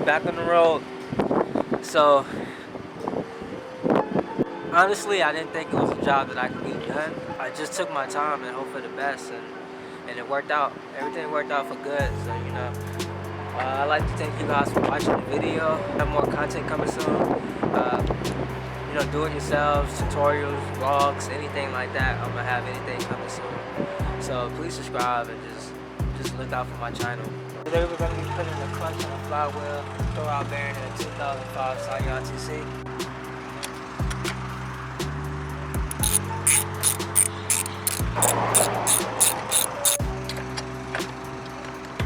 back on the road. So honestly, I didn't think it was a job that I could get done. I just took my time and hoped for the best, and it worked out. Everything worked out for good. So you know, I'd like to thank you guys for watching the video. I have more content coming soon. You know, do it yourselves, tutorials, vlogs, anything like that. I'm gonna have anything coming soon. So please subscribe and just look out for my channel. Today we're gonna be putting the clutch on a flywheel, throwout bearing in a 2005 Scion Tc.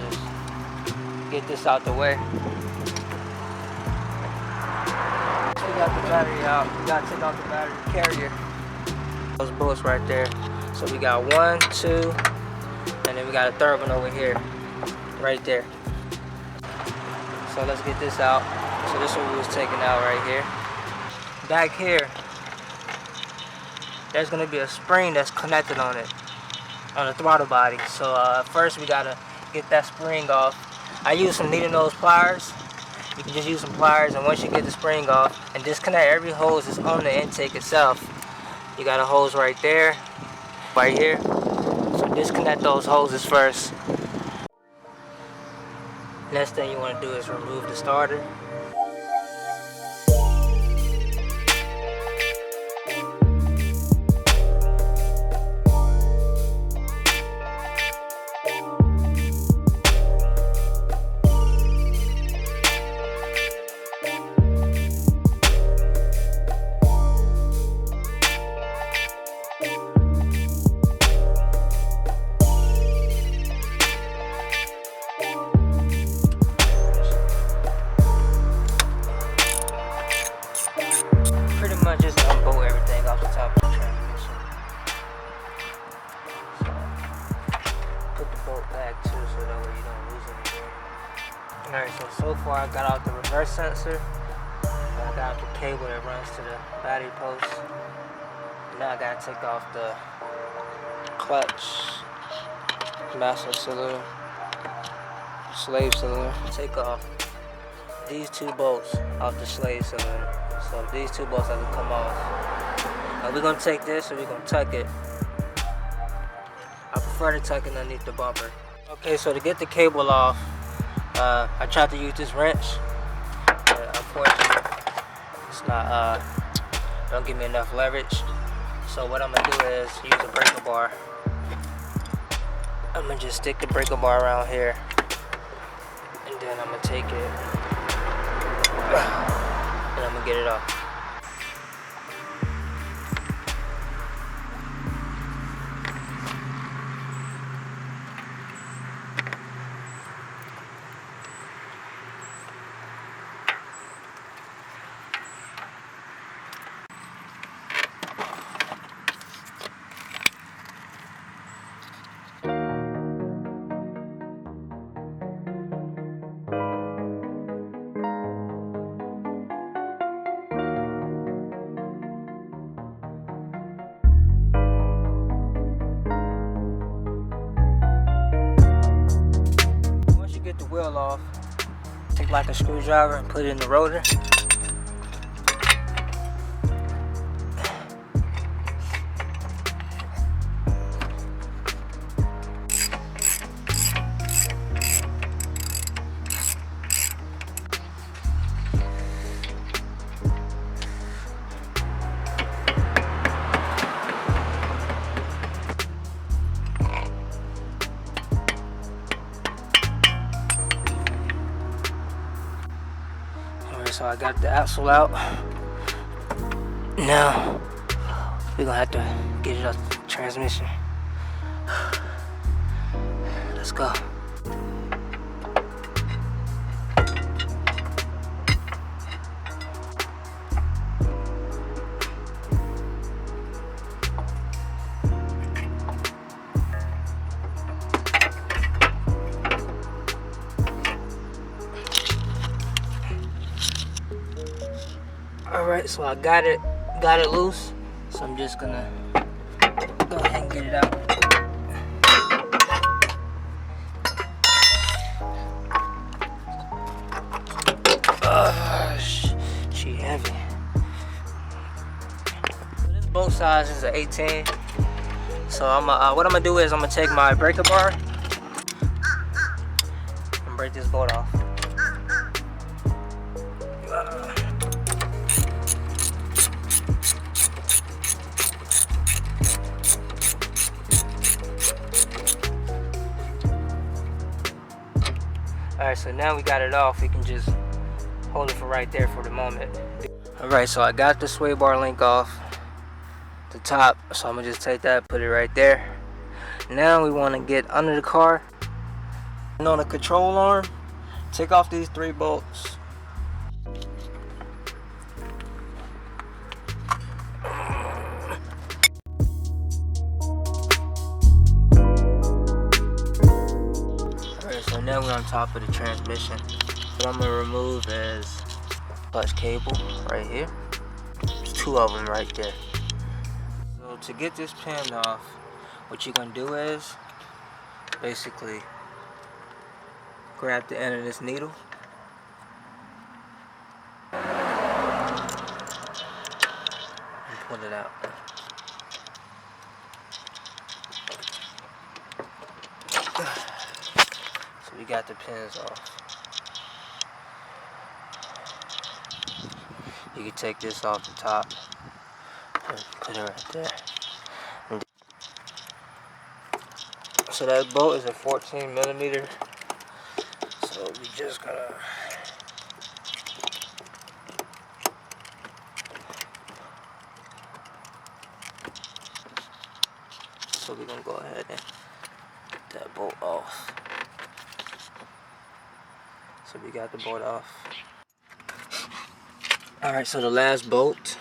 Just get this out the way. We got the battery out. We gotta take out the battery carrier. Those bolts right there. So we got 1, 2, and then we got a third one over here, right there. So let's get this out. So this one we was taking out right here. Back here, there's gonna be a spring that's connected on it, on the throttle body. So first we gotta get that spring off. I use some needle nose pliers. You can just use some pliers, and once you get the spring off and disconnect every hose that's on the intake itself. You got a hose right there, right here. So disconnect those hoses first. Next thing you want to do is remove the starter. Just unbolt everything off the top of the transmission. So, put the bolt back too, so that way you don't lose anything. Alright, so far I got out the reverse sensor. I got out the cable that runs to the battery post. Now I gotta take off the clutch, master cylinder, slave cylinder. Take off these 2 bolts off the slave cylinder. So these 2 bolts have to come off. Now we're gonna take this and we're gonna tuck it. I prefer to tuck it underneath the bumper. Okay, so to get the cable off, I tried to use this wrench, but unfortunately, it's not, don't give me enough leverage. So what I'm gonna do is use a breaker bar. I'm gonna just stick the breaker bar around here, and then I'm gonna take it. And I'm gonna get it off. Wheel off, take like a screwdriver and put it in the rotor. So I got the axle out. Now we're gonna have to get it off the transmission. Let's go. Alright, so I got it loose. So I'm just gonna go ahead and get it out. size is an 18. So what I'm gonna do is I'm gonna take my breaker bar and break this bolt off. Alright, so now we got it off. We can just hold it for right there for the moment. Alright, so I got the sway bar link off the top, so I'm gonna just take that, put it right there. Now we want to get under the car and on the control arm, take off these 3 bolts. Alright, so now we're on top of the transmission. What I'm gonna remove is clutch cable right here. There's 2 of them right there. So to get this pin off, what you're gonna do is basically grab the end of this needle and pull it out. So we got the pins off. You can take this off the top and put it right there. So that bolt is a 14 millimeter. So we just gotta so we're gonna go ahead and get that bolt off. So we got the bolt off. Alright, so the last bolt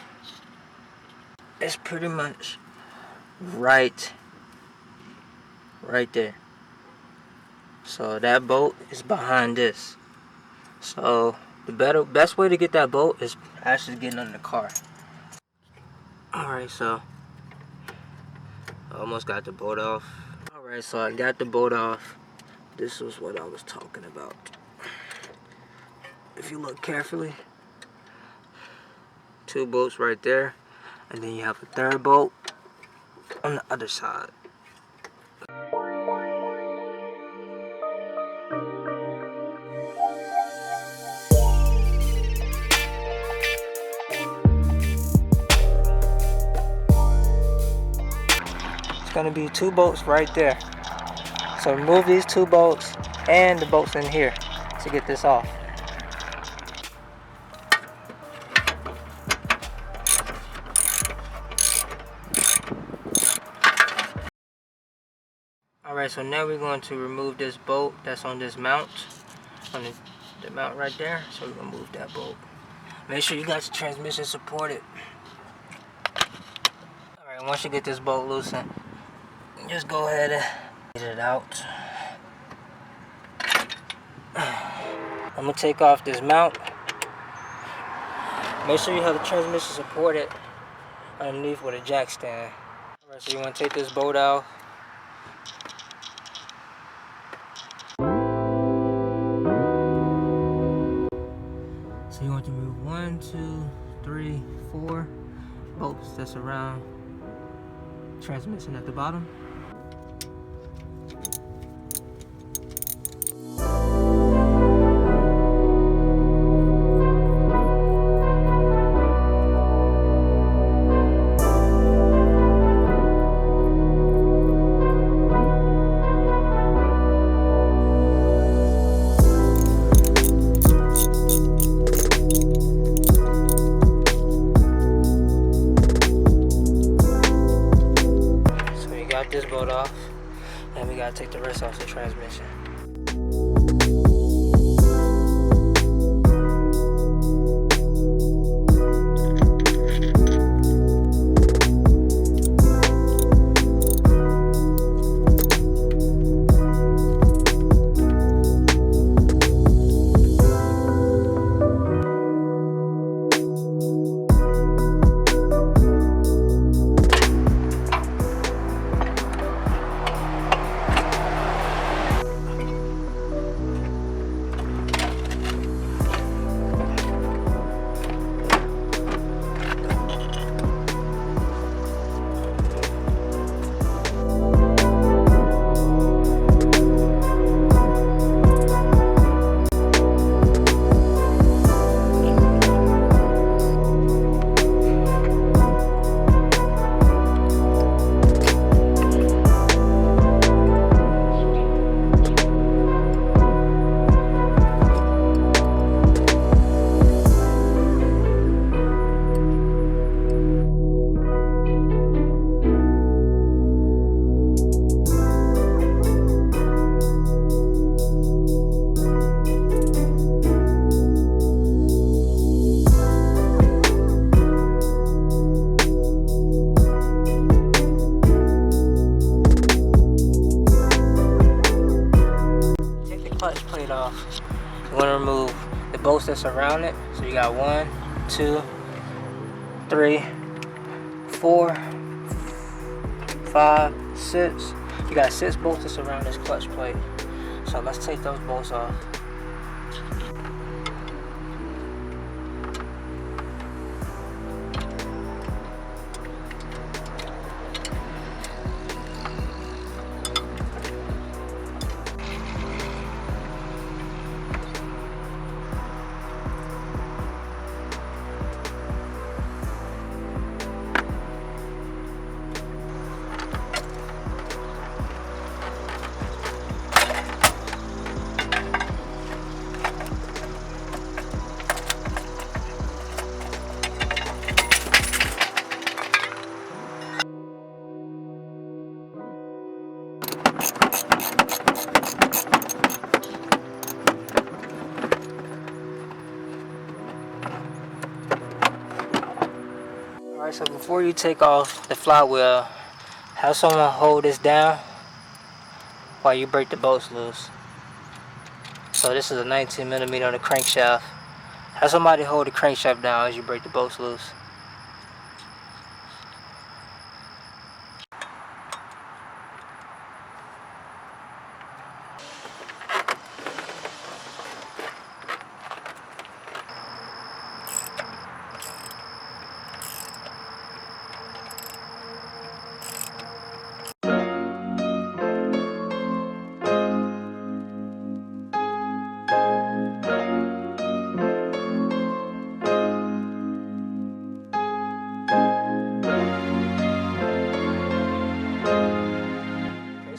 is pretty much right there. So that bolt is behind this. So the best way to get that bolt is actually getting under the car. Alright, so I almost got the bolt off. Alright, so I got the bolt off. This was what I was talking about. If you look carefully, 2 bolts right there, and then you have a 3rd bolt on the other side. It's gonna be 2 bolts right there. So remove these 2 bolts and the bolts in here to get this off. Alright, so now we're going to remove this bolt that's on this mount, on the mount right there. So we're going to move that bolt. Make sure you got your transmission supported. Alright, once you get this bolt loosened, just go ahead and get it out. I'm going to take off this mount. Make sure you have the transmission supported underneath with a jack stand. Alright, so you want to take this bolt out. So you want to remove 1, 2, 3, 4 bolts that's around transmission at the bottom. This bolt off, and we gotta take the rest off the transmission. off. You want to remove the bolts that surround it. So you got 1, 2, 3, 4, 5, 6. You got 6 bolts that surround this clutch plate. So let's take those bolts off. Alright, so before you take off the flywheel, have someone hold this down while you break the bolts loose. So this is a 19mm on the crankshaft. Have somebody hold the crankshaft down as you break the bolts loose.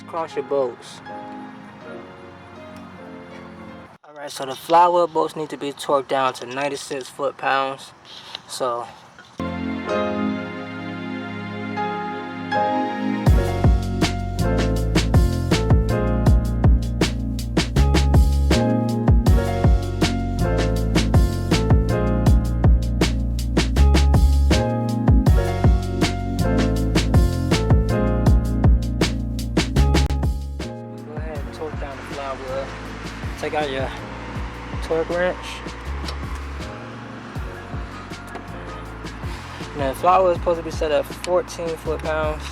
Cross your bolts. Alright, so the flywheel bolts need to be torqued down to 96 foot-pounds. So take out your torque wrench. Now the flywheel is supposed to be set at 14 foot-pounds.